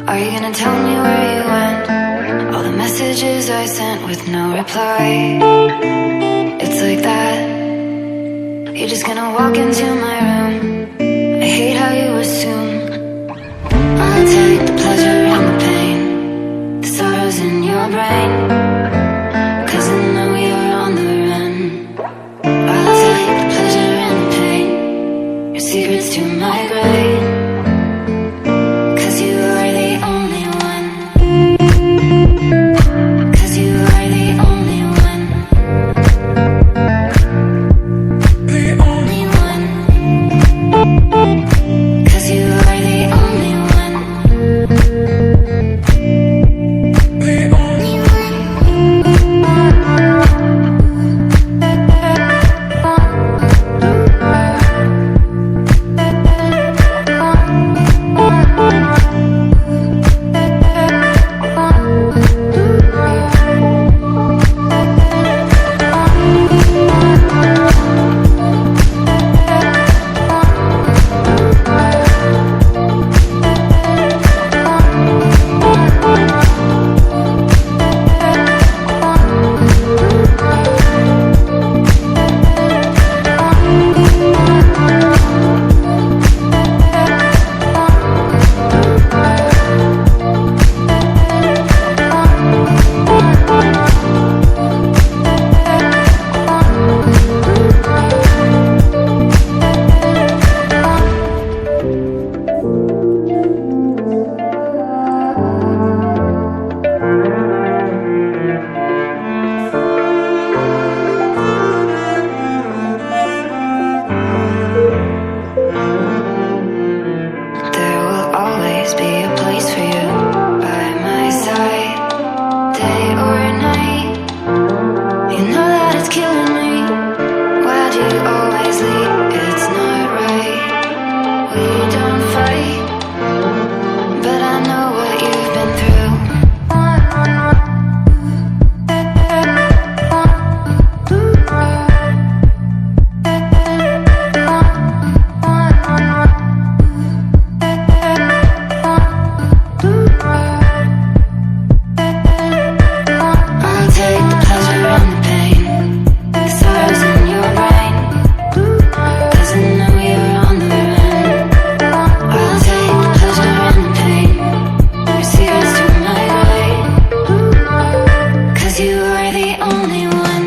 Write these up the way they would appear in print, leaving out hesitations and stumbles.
Are you gonna tell me where you went? All the messages I sent with no reply. It's like that. You're just gonna walk into my room. I hate how you assume I'll take the pleasure and the pain, the sorrows in your brain, 'cause I know you're on the run. I'll take the pleasure and the pain, your secrets to my grave, 'cause you are the only one. 'Cause you are the only one. The only one. 'Cause you are the only one. The only one. There will always be a place for you by my side, day or night. You know that it's killing me. Why do you always leave? It's not right. We don't fight, but I know what you've been through. I'll take the pleasure and the pain, the sorrows in your brain, 'cause I know you're on the run. I'll take the pleasure and the pain, your secrets to my grave, 'cause you are the only one.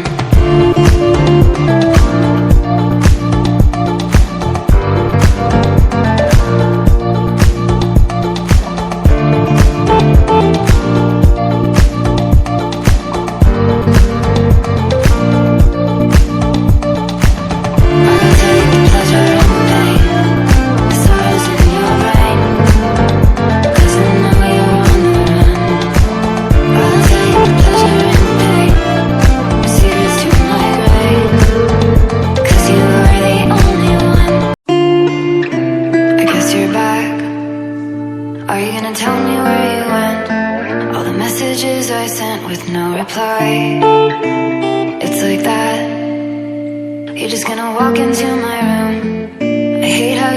I'll take the pleasure and the pain, the sorrows in your brain, 'cause I know you're on the run. I'll take the pleasure and the pain, your secrets to my grave, 'cause you are the only one. I guess you're back. Are you gonna tell me where you went? All the messages I sent with no reply. It's like that. You're just gonna walk into my room. I hate how